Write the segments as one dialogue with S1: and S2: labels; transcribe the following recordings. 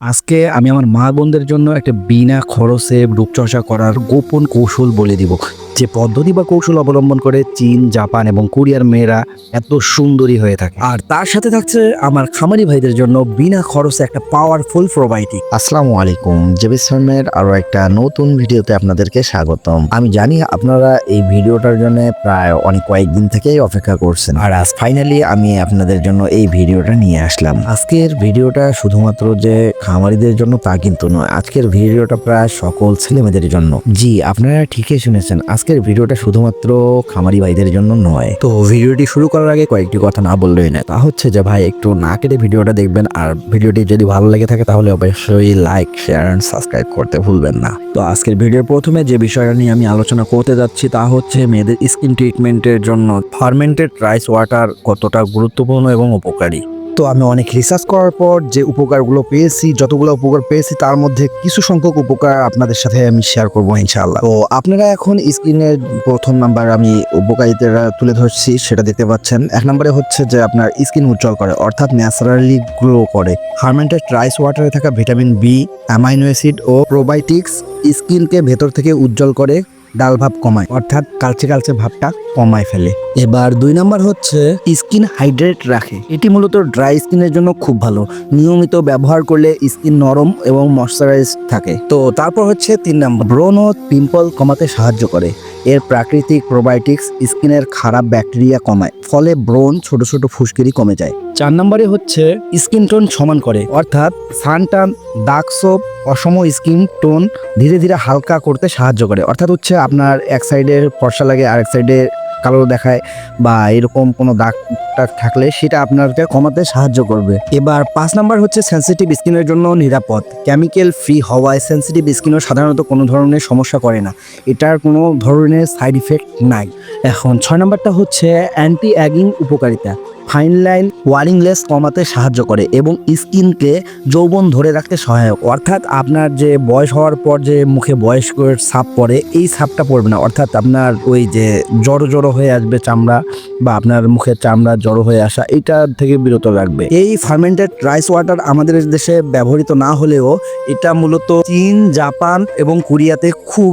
S1: আজকে আমি আমার মা বোনদের জন্য একটা বিনা খরচে রূপচর্চা করার গোপন কৌশল বলে দিব। যে পদ্ধতি বা কৌশল অবলম্বন করে চীন, জাপান এবং কোরিয়ার মেয়েরা এত সুন্দরী হয়ে থাকে। আর তার সাথে থাকছে আমার খামারি ভাইদের জন্য বিনা খরচে একটা পাওয়ারফুল প্রোবায়োটিক।
S2: আসসালামু আলাইকুম, জেবিস ফার্মের আরো একটা নতুন ভিডিওতে আপনাদেরকে স্বাগতম। আমি জানি আপনারা এই ভিডিওটার জন্য প্রায় কয়েকদিন থেকেই অপেক্ষা করছেন, আর আজ ফাইনালি আমি আপনাদের জন্য এই ভিডিওটা নিয়ে আসলাম। আজকের ভিডিওটা শুধুমাত্র যে খামারিদের জন্য তা কিন্তু নয়, আজকের ভিডিওটা প্রায় সকল ছেলেমেয়েদের জন্য। জি, আপনারা ঠিকই শুনেছেন, আজকের ভিডিওটা শুধুমাত্র খামারি ভাইদের জন্য নয়। তো ভিডিওটি শুরু করার আগে কয়েকটি কথা না বললেই না, তা হচ্ছে যে ভাই একটু না কেটে ভিডিওটা দেখবেন, আর ভিডিওটি যদি ভালো লেগে থাকে তাহলে অবশ্যই লাইক, শেয়ার এন্ড সাবস্ক্রাইব করতে ভুলবেন না।
S1: তো আজকের ভিডিওর প্রথমে যে বিষয়টা নিয়ে আমি আলোচনা করতে যাচ্ছি তা হচ্ছে মেয়েদের স্কিন ট্রিটমেন্টের জন্য ফার্মেন্টেড রাইস ওয়াটার কতটা গুরুত্বপূর্ণ এবং উপকারী। তো আমি অনেক রিসার্চ করার পর যে উপকারগুলো পেয়েছি, যতগুলো উপকার পেয়েছি তার মধ্যে কিছু সংখ্যক উপকার আপনাদের সাথে আমি শেয়ার করবো ইনশাআল্লাহ। তো আপনারা এখন স্ক্রিনের প্রথম নাম্বার আমি উপকারিতাটা তুলে ধরছি, সেটা দেখতে পাচ্ছেন। এক নম্বরে হচ্ছে যে আপনার স্কিন উজ্জ্বল করে, অর্থাৎ ন্যাচারালি গ্লো করে। ফার্মেন্টেড রাইস ওয়াটারে থাকা ভিটামিন বি, অ্যামাইনো অ্যাসিড ও প্রোবায়োটিক্স স্কিনকে ভেতর থেকে উজ্জ্বল করে, ডাল ভাব কমায়, অর্থাৎ কালচে কালচে ভাবটা কমায় ফেলে। এবার দুই নাম্বার হচ্ছে স্কিন হাইড্রেট রাখে। এটি মূলত ড্রাই স্কিনের জন্য খুব ভালো। নিয়মিত ব্যবহার করলে স্কিন নরম এবং ময়শ্চারাইজ থাকে। তো তারপর হচ্ছে তিন নাম্বার, ব্রণ ও পিম্পল কমাতে সাহায্য করে। এর প্রাকৃতিক প্রোবায়োটিক্স স্কিনের খারাপ ব্যাকটেরিয়া কমায়, ফলে ব্রণ, ছোট ছোট ফুসকিরি কমে যায়। চার নম্বরে হচ্ছে স্কিন টোন সমান করে, অর্থাৎ সানটান, দাগ সোপ, অসম স্কিন টোন ধীরে ধীরে হালকা করতে সাহায্য করে। অর্থাৎ হচ্ছে আপনার এক সাইডে ফর্সা লাগে আর এক সাইডে কালো দেখায় বা এরকম কোনো দাগ টাগ থাকলে সেটা আপনাকে কমাতে সাহায্য করবে। এবার পাঁচ নাম্বার হচ্ছে সেনসিটিভ স্কিনের জন্য নিরাপদ। কেমিক্যাল ফ্রি হওয়ায় সেনসিটিভ স্কিনও সাধারণত কোনো ধরনের সমস্যা করে না। এটার কোনো ধরনের সাইড ইফেক্ট নাই। এখন ছয় নাম্বারটা হচ্ছে অ্যান্টি অ্যাগিং উপকারিতা। ফাইন লাইন, ওয়ারিংলেস কমাতে সাহায্য করে এবং স্কিনকে যৌবন ধরে রাখতে সহায়ক। অর্থাৎ আপনার যে বয়স হওয়ার পর যে মুখে বয়স্কের ছাপ পড়ে, এই ছাপটা পড়বে না। অর্থাৎ আপনার ওই যে জড়ো জড়ো হয়ে আসবে চামড়া, বা আপনার মুখের চামড়া জড়ো হয়ে আসা, এইটা থেকে বিরত রাখবে। এই ফার্মেন্টেড রাইস ওয়াটার আমাদের দেশে ব্যবহৃত না হলেও এটা মূলত চীন, জাপান এবং কোরিয়াতে খুব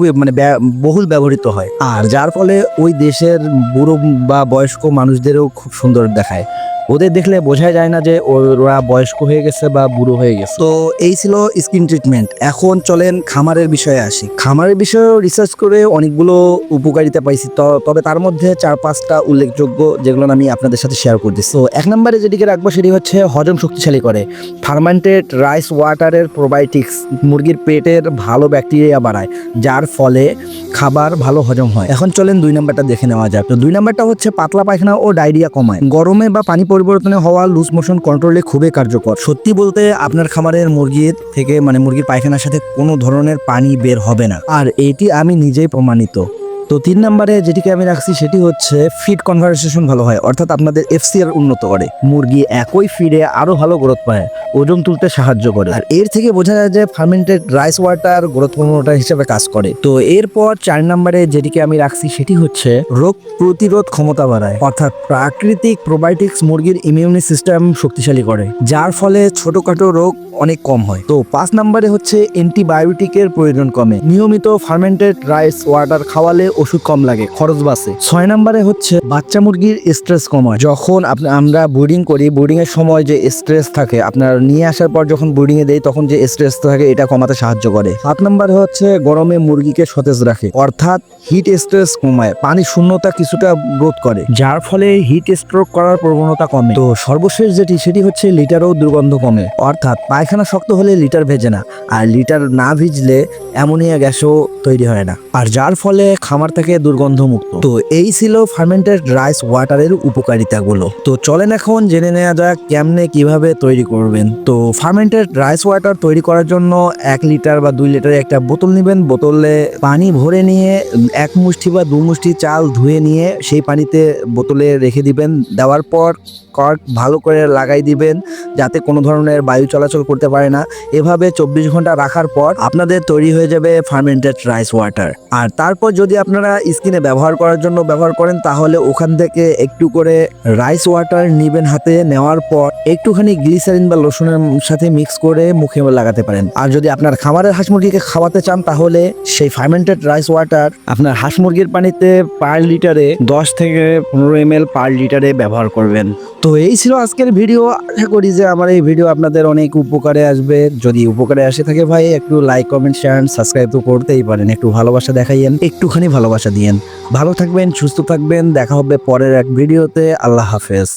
S1: বহুল ব্যবহৃত হয়, আর যার ফলে ওই দেশের বুড়ো বা বয়স্ক মানুষদেরও খুব সুন্দর দেখায়। ওদের দেখলে বোঝা যায় না যে ওরা বয়স্ক হয়ে গেছে বা বুড়ো হয়ে গেছে। তো এই ছিল স্কিন ট্রিটমেন্ট। এখন চলেন খামারের বিষয়ে আসি। খামারের বিষয়ে রিসার্চ করে অনেকগুলো উপকারিতা পাইছি, তবে তার মধ্যে 4-5টা উল্লেখযোগ্য যেগুলো আমি আপনাদের সাথে শেয়ার করতেছি। তো এক নম্বরে যেটিকে রাখবো সেটি হচ্ছে হজম শক্তিশালী করে। ফার্মেন্টেড রাইস ওয়াটারের প্রোবায়োটিক্স মুরগির পেটের ভালো ব্যাকটেরিয়া বাড়ায়, যার ফলে খাবার ভালো হজম হয়। এখন চলেন দুই নাম্বারটা দেখে নেওয়া যাক। তো দুই নাম্বারটা হচ্ছে পাতলা পায়খানা ও ডায়রিয়া কমায়। গরমে বা পানি পরিবর্তনে হওয়া লুজ মোশন কন্ট্রোলে খুবই কার্যকর। সত্যি বলতে আপনার খামারের মুরগির থেকে মুরগির পায়খানার সাথে কোনো ধরনের পানি বের হবে না, আর এটি আমি নিজেই প্রমাণিত। তো তিন নম্বরে যেটিকে আমি রাখছি সেটি হচ্ছে ফিড কনভারসেশন ভালো হয়, অর্থাৎ আপনাদের FCR উন্নত করে। মুরগি একই ফিডে আরো ভালো গ্রোথ পায়, ওজন তুলতে সাহায্য করে। আর এর থেকে বোঝা যায় যে fermented rice water growth promoter হিসেবে কাজ করে। তো এরপর 4 নম্বরে যেটিকে আমি রাখছি সেটি হচ্ছে রোগ প্রতিরোধ ক্ষমতা বাড়ায়, অর্থাৎ প্রাকৃতিক প্রোবায়োটিক্স মুরগির ইমিউনি সিস্টেম শক্তিশালী করে, যার ফলে ছোটখাটো রোগ অনেক কম হয়। তো 5 নম্বরে হচ্ছে অ্যান্টিবায়োটিকের প্রয়োজন কমে। নিয়মিত ফার্মেন্টেড রাইস ওয়াটার খাওয়ালে ওষুধ কম লাগে, খরচ বাঁচে। 6 নম্বরে হচ্ছে বাচ্চা মুরগির স্ট্রেস কমায়। যখন আমরা ব্রিডিং করি, ব্রিডিং এর সময় যে স্ট্রেস থাকে, আপনার নিয়ে আসার পর যখন ব্রিডিং এ দেয় তখন যে স্ট্রেস থাকে, এটা কমাতে সাহায্য করে। 7 নম্বরে হচ্ছে গরমে মুরগিকে সতেজ রাখে, অর্থাৎ হিট স্ট্রেস কমায়। পানি শূন্যতা কিছুটা রোধ করে, যার ফলে হিট স্ট্রোক করার প্রবণতা কমে। তো সর্বশেষ সেটি হচ্ছে লিটারও দুর্গন্ধ কমে, অর্থাৎ পায়খানা শক্ত হলে লিটার ভেজে না, আর লিটার না ভিজলে অ্যামোনিয়া গ্যাসও তৈরি হয় না, আর যার ফলে খামার থেকে দুর্গন্ধ মুক্ত। তো এই ছিল ফার্মেন্টেড রাইস ওয়াটারের উপকারিতাগুলো। তো চলেন এখন জেনে নেওয়া যাক কেমনে কিভাবে তৈরি করবেন। তো ফার্মেন্টেড রাইস ওয়াটার তৈরি করার জন্য 1 লিটার বা 2 লিটারের একটা বোতল নেবেন। বোতলে পানি ভরে নিয়ে 1 মুষ্টি বা 2 মুষ্টি চাল ধুয়ে নিয়ে সেই পানিতে বোতলে রেখে দিবেন। দেওয়ার পর কর্ক ভালো করে লাগাই দিবেন যাতে কোনো ধরনের বায়ু চলাচল করতে পারে না। এভাবে 24 ঘন্টা রাখার পর আপনাদের তৈরি হয়ে যাবে ফার্মেন্টেড রাইস ওয়াটার। আর তারপর যদি আপনারা স্কিনে ব্যবহার করার জন্য ব্যবহার করেন তাহলে ওখান থেকে একটু করে রাইস ওয়াটার নিবেন, হাতে নেওয়ার পর একটুখানি গ্লিসারিন বা লোশনের সাথে মিক্স করে মুখে লাগাতে পারেন। আর যদি আপনার খামারের হাঁস মুরগিকে খাওয়াতে চান তাহলে সেই ফার্মেন্টেড রাইস ওয়াটার আপনার হাঁস মুরগির পানিতে পার লিটারে 10 থেকে 15 ml পার লিটারে ব্যবহার করবেন। তো এই ছিল আজকের ভিডিও। আশা করি যে আমার এই ভিডিও আপনাদের অনেক উপকারে আসবে। যদি উপকারে আসে থাকে ভাই একটু লাইক কমেন্ট শেয়ার সাবস্ক্রাইব তো করতেই পারেন। একটু ভালোবাসা দেখাইয়েন, একটুখানি ভালোবাসা দিয়েন। ভালো থাকবেন, সুস্থ থাকবেন, দেখা হবে পরের এক ভিডিওতে। আল্লাহ হাফেজ।